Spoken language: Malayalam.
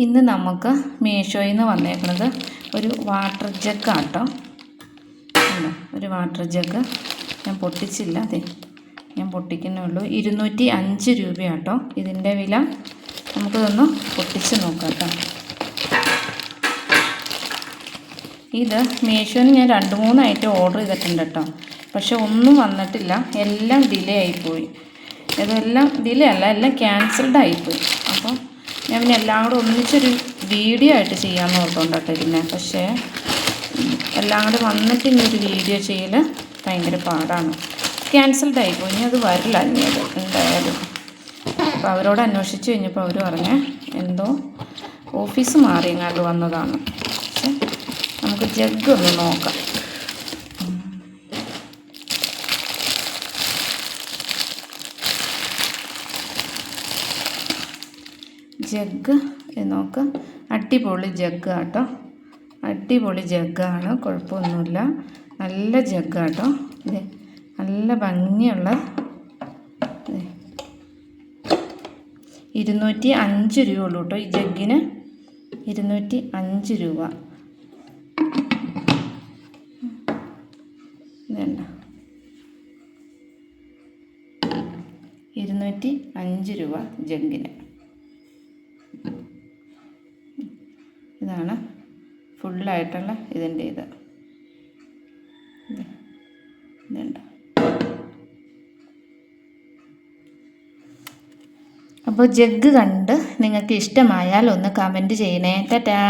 ഇന്ന് നമുക്ക് മീഷോയിൽ നിന്ന് വന്നേക്കുന്നത് ഒരു വാട്ടർ ജഗ്ഗാണ് കേട്ടോ. ഒരു വാട്ടർ ജഗ്ഗ് ഞാൻ പൊട്ടിച്ചില്ല, അതെ ഞാൻ പൊട്ടിക്കുന്നേ ഉള്ളൂ. 205 രൂപയാണ് കേട്ടോ ഇതിൻ്റെ വില. നമുക്കിതൊന്ന് പൊട്ടിച്ച് നോക്കാം കേട്ടോ. ഇത് മീഷോയിൽ ഞാൻ 2-3 ഐറ്റം ഓർഡർ ചെയ്തിട്ടുണ്ട് കേട്ടോ. പക്ഷെ ഒന്നും വന്നിട്ടില്ല, എല്ലാം ഡിലേ ആയിപ്പോയി. ഇതെല്ലാം ഡിലേ അല്ല, എല്ലാം ക്യാൻസൽഡ് ആയിപ്പോയി. അപ്പം ഞാൻ പിന്നെ എല്ലാം കൂടെ ഒന്നിച്ചൊരു വീഡിയോ ആയിട്ട് ചെയ്യാമെന്ന് ഓർത്തുകൊണ്ടാട്ടോ ഇരുന്നത്. പക്ഷേ എല്ലാം കൂടെ വന്നിട്ട് ഇങ്ങനൊരു വീഡിയോ ചെയ്യൽ ഭയങ്കര പാടാണ്. ക്യാൻസൽഡ് ആയിപ്പോയി, ഇനി അത് വരില്ല ഇനി അത് എന്തായാലും. അപ്പോൾ അവരോട് അന്വേഷിച്ച് കഴിഞ്ഞപ്പോൾ അവർ പറഞ്ഞ് എന്തോ ഓഫീസ് മാറി എങ്ങാണ്ട് വന്നതാണ്. പക്ഷെ നമുക്ക് ജഗ്ഗ് ഒന്ന് നോക്കാം. ജഗ്ഗ് നോക്ക്, അടിപൊളി ജഗ്ഗ് കേട്ടോ. അടിപൊളി ജഗ്ഗാണ്, കുഴപ്പമൊന്നുമില്ല. നല്ല ജഗ്ഗാട്ടോ. ഇത് നല്ല ഭംഗിയുള്ള 205 രൂപ ഉള്ളൂ കേട്ടോ ഈ ജഗ്ഗിന്. 205 രൂപ. ഇതല്ല 205 രൂപ ജഗ്ഗിന്. ഇതാണ് ഫുള്ളായിട്ടുള്ള ഇതിൻ്റെ ഇതുണ്ട്. അപ്പോൾ ജഗ്ഗ് കണ്ട് നിങ്ങൾക്ക് ഇഷ്ടമായാൽ ഒന്ന് കമൻറ്റ് ചെയ്യണേ. ടാറ്റാ.